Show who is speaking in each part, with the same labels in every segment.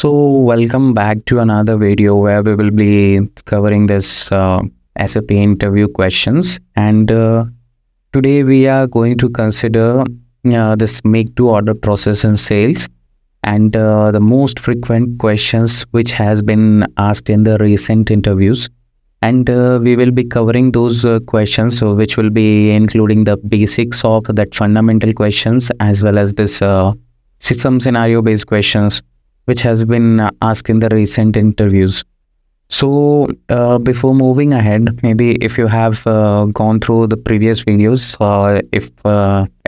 Speaker 1: Welcome back to another video where we will be covering this SAP interview questions. And today we are going to consider this make to order process in sales and the most frequent questions which has been asked in the recent interviews. And we will be covering those questions, so which will be including the basics of that fundamental questions as well as this system scenario based questions which has been asked in the recent interviews. So before moving ahead, maybe if you have gone through the previous videos, if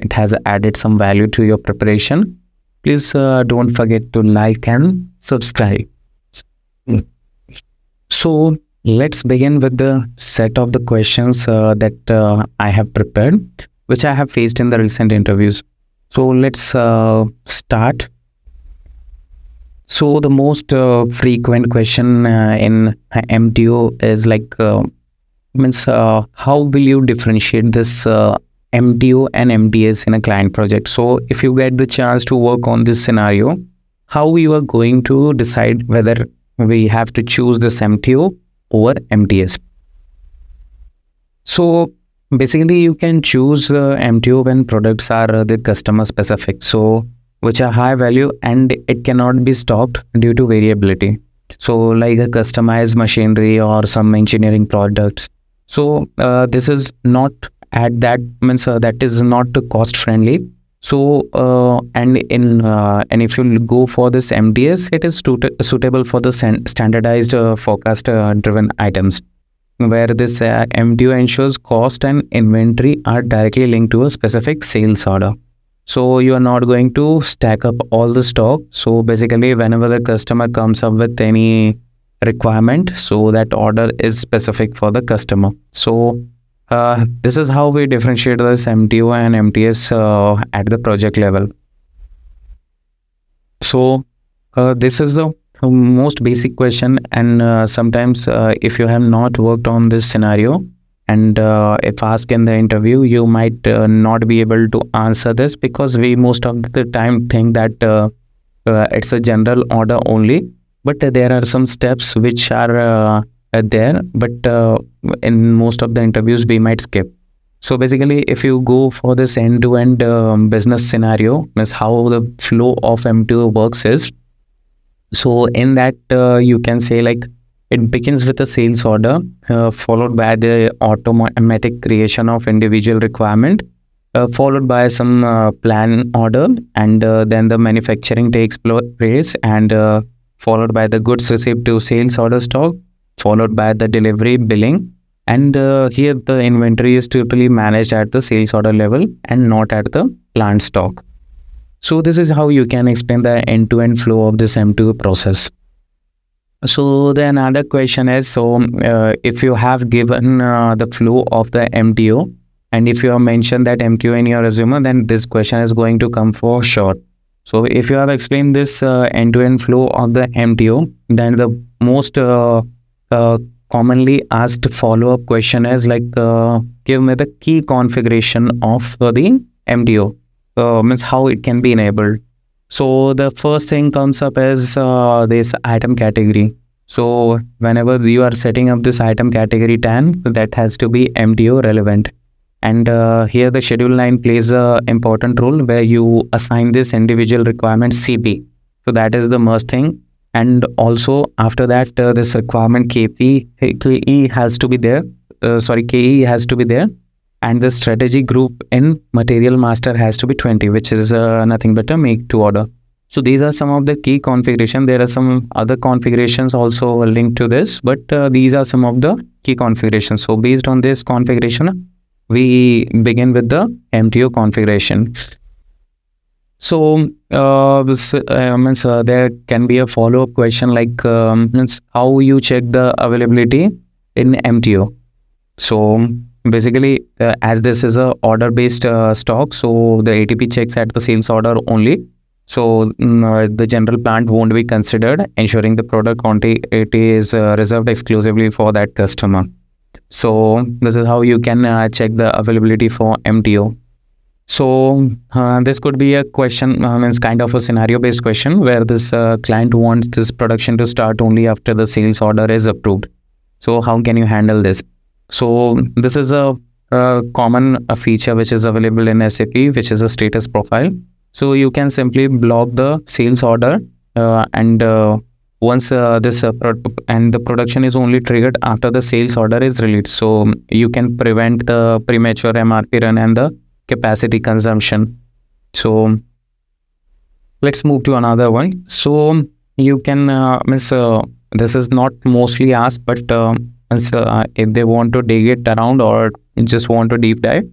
Speaker 1: it has added some value to your preparation, please don't forget to like and subscribe. So let's begin with the set of the questions that I have prepared, which I have faced in the recent interviews. So let's start. So the most frequent question in MTO is how will you differentiate this MTO and MTS in a client project? So if you get the chance to work on this scenario, how you are going to decide whether we have to choose this MTO over MTS? So basically you can choose MTO when products are the customer specific. So which are high value and it cannot be stocked due to variability. So like a customized machinery or some engineering products. So this is not at that means that is not cost friendly. So and if you go for this MTS, it is suitable for the standardized forecast driven items, where this MTO ensures cost and inventory are directly linked to a specific sales order. So you are not going to stack up all the stock. So basically whenever the customer comes up with any requirement, so that order is specific for the customer. So this is how we differentiate this MTO and MTS at the project level. So this is the most basic question, and sometimes if you have not worked on this scenario, and if asked in the interview, you might not be able to answer this, because we most of the time think that it's a general order only, but there are some steps which are there, but in most of the interviews we might skip. So basically if you go for this end-to-end business scenario, means how the flow of MTO works is, so in that you can say like it begins with a sales order, followed by the automatic creation of individual requirement, followed by some plan order, and then the manufacturing takes place, and followed by the goods received to sales order stock, followed by the delivery billing, and here the inventory is typically managed at the sales order level and not at the plant stock. So this is how you can explain the end-to-end flow of this M2 process. So the another question is, so if you have given the flow of the MTO, and if you have mentioned that MTO in your resume, then this question is going to come for sure. So if you have explained this end-to-end flow of the MTO, then the most commonly asked follow-up question is like, give me the key configuration of the MTO, means how it can be enabled. So the first thing comes up is this item category. So whenever you are setting up this item category 10, that has to be MTO relevant. And here the schedule line plays an important role, where you assign this individual requirement CP. So that is the most thing. And also after that, this requirement KE has to be there. KE has to be there. And the strategy group in material master has to be 20, which is nothing but a make to order. So these are some of the key configuration. There are some other configurations also linked to this, but these are some of the key configurations. So based on this configuration, we begin with the MTO configuration. So there can be a follow-up question like how you check the availability in MTO. So basically, as this is a order-based stock, so the ATP checks at the sales order only. So the general plant won't be considered, ensuring the product quantity is reserved exclusively for that customer. So this is how you can check the availability for MTO. So this could be a question, it's kind of a scenario-based question where this client wants this production to start only after the sales order is approved. So how can you handle this? So this is a common feature which is available in SAP, which is a status profile. So you can simply block the sales order, and once and the production is only triggered after the sales order is released. So you can prevent the premature MRP run and the capacity consumption. So let's move to another one. So you can this is not mostly asked, but if they want to dig it around or just want to deep dive,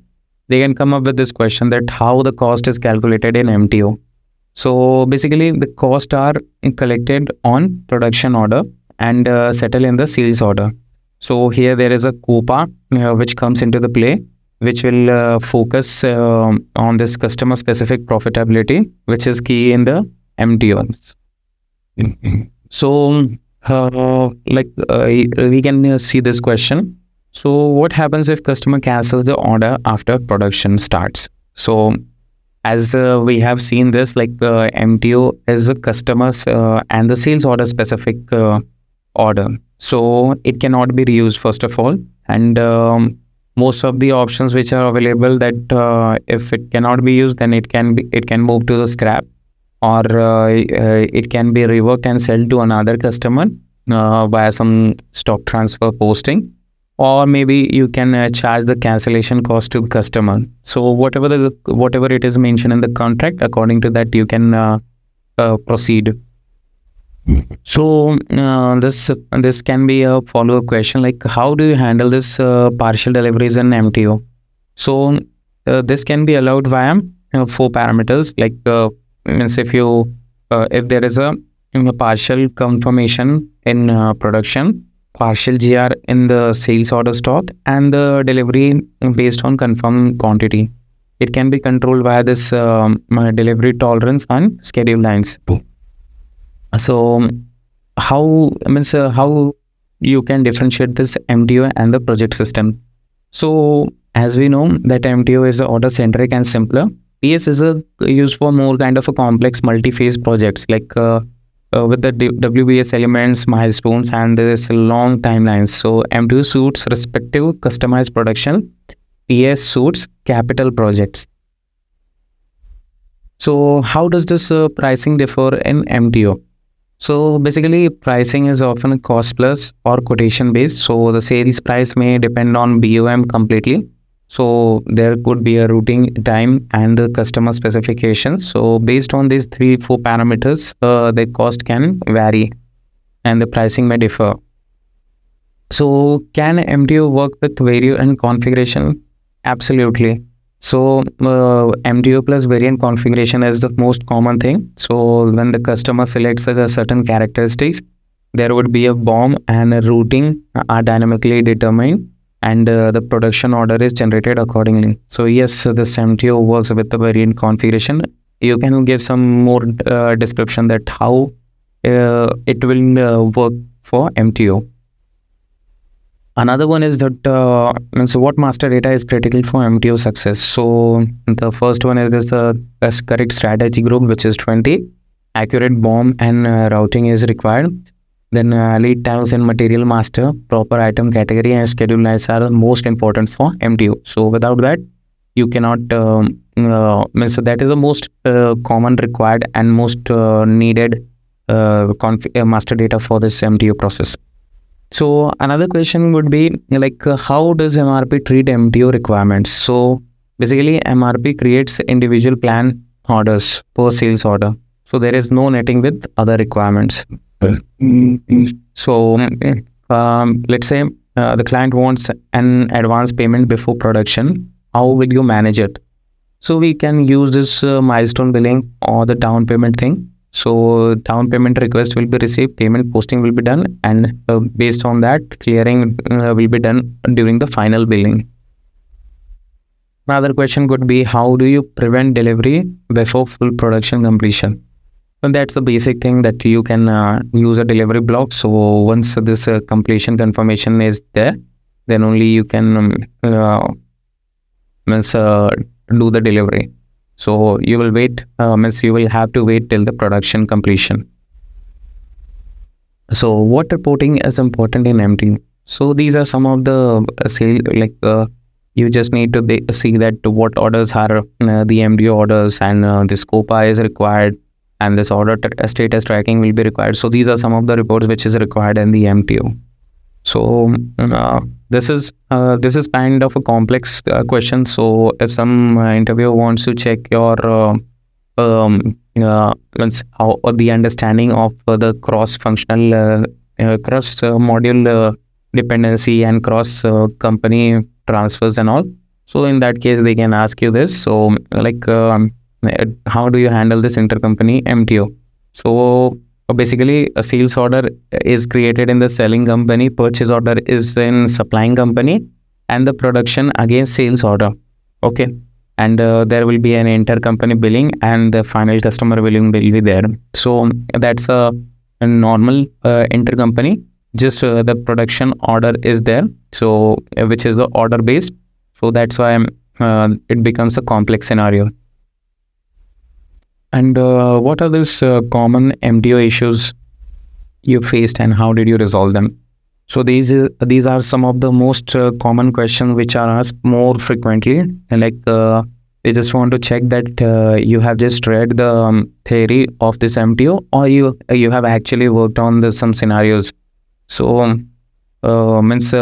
Speaker 1: they can come up with this question that how the cost is calculated in MTO. So basically the costs are collected on production order and settle in the sales order. So here there is a COPA which comes into the play, which will focus on this customer specific profitability, which is key in the MTO. So we can see this question. So what happens if customer cancels the order after production starts? So as we have seen this, like the MTO is a customer's and the sales order specific order. So it cannot be reused first of all. And most of the options which are available, that if it cannot be used, then it can move to the scrap, or it can be reworked and sold to another customer via some stock transfer posting, or maybe you can charge the cancellation cost to customer. So whatever it is mentioned in the contract, according to that you can proceed. So this can be a follow-up question, like how do you handle this partial deliveries in MTO? So this can be allowed via 4 parameters, like means if there is a partial confirmation in production, partial GR in the sales order stock, and the delivery based on confirmed quantity. It can be controlled via this delivery tolerance and schedule lines. So how you can differentiate this MTO and the project system? So as we know that MTO is order centric and simpler. PS is used for more kind of a complex multi-phase projects, like with the WBS elements, milestones, and this long timelines. So MTO suits respective customized production. PS suits capital projects. So how does this pricing differ in MTO? So basically pricing is often cost plus or quotation based. So the sales price may depend on BOM completely. So there could be a routing time and the customer specifications. So based on these 3-4 parameters, the cost can vary and the pricing may differ. So can MTO work with variant configuration? Absolutely. So MTO plus variant configuration is the most common thing. So when the customer selects a certain characteristics, there would be a BOM and a routing are dynamically determined, and the production order is generated accordingly. So yes, this MTO works with the variant configuration. You can give some more description that how it will work for MTO. Another one is that so what master data is critical for MTO success. So the first one is this correct strategy group, which is 20. Accurate BOM and routing is required. Then lead times and material master, proper item category and schedule lines are most important for MTO. So without that, you cannot, so that is the most common required and most needed master data for this MTO process. So another question would be like, how does MRP treat MTO requirements? So basically MRP creates individual plan orders per sales order. So there is no netting with other requirements. So let's say the client wants an advance payment before production. How will you manage it? So we can use this milestone billing or the down payment thing. So down payment request will be received, payment posting will be done, and based on that, clearing will be done during the final billing. Another question could be, how do you prevent delivery before full production completion? And that's the basic thing, that you can use a delivery block. So once this completion confirmation is there, then only you can do the delivery. So you will wait, means you will have to wait till the production completion. So what reporting is important in MTO? So these are some of the sale, like you just need to see that what orders are the MDO orders, and the scopa is required, and this order status tracking will be required. So these are some of the reports which is required in the MTO. So this is kind of a complex question. So if some interviewer wants to check your means how the understanding of the cross functional cross module dependency and cross company transfers and all, so in that case they can ask you this. So like how do you handle this intercompany MTO? So basically a sales order is created in the selling company, purchase order is in supplying company, and the production against sales order. Okay. And there will be an intercompany billing, and the final customer billing will be there. So that's a normal intercompany. Just the production order is there, so which is the order based. So that's why it becomes a complex scenario. And what are these common MTO issues you faced, and how did you resolve them? So these are some of the most common questions which are asked more frequently. Like they just want to check that you have just read the theory of this MTO, or you have actually worked on some scenarios. So means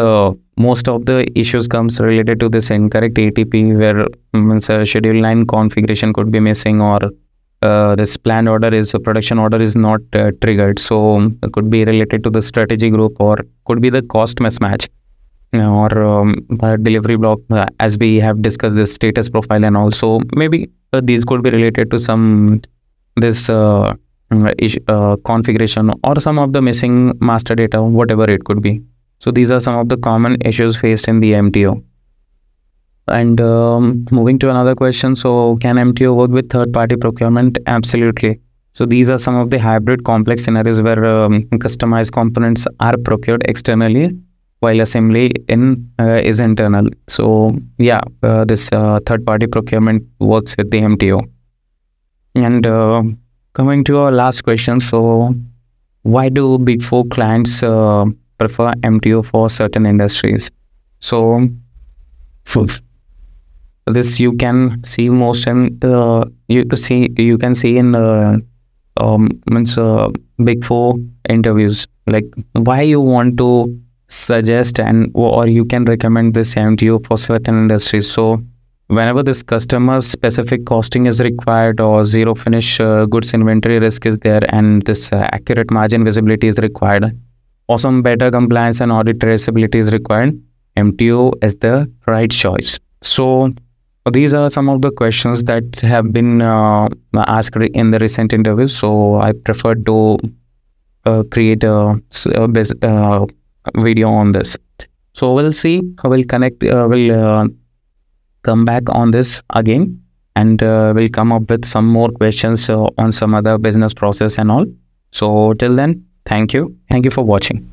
Speaker 1: most of the issues comes related to this incorrect ATP, where means schedule line configuration could be missing, or this planned order is a production order is not triggered. So it could be related to the strategy group, or could be the cost mismatch, or delivery block, as we have discussed this status profile. And also maybe these could be related to some this configuration, or some of the missing master data, whatever it could be. So these are some of the common issues faced in the MTO. And moving to another question, so can MTO work with third-party procurement? Absolutely. So these are some of the hybrid complex scenarios where customized components are procured externally, while assembly is internal. So yeah, this third-party procurement works with the MTO. And coming to our last question, so why do Big Four clients prefer MTO for certain industries? So this you can see most in you can see in means Big Four interviews, like why you want to suggest and or you can recommend this MTO for certain industries. So whenever this customer specific costing is required, or zero finish goods inventory risk is there, and this accurate margin visibility is required, or some better compliance and audit traceability is required, MTO is the right choice. So these are some of the questions that have been asked in the recent interviews. So I prefer to create a video on this. So we'll see. We'll connect. We'll come back on this again, and we'll come up with some more questions on some other business process and all. So till then, thank you. Thank you for watching.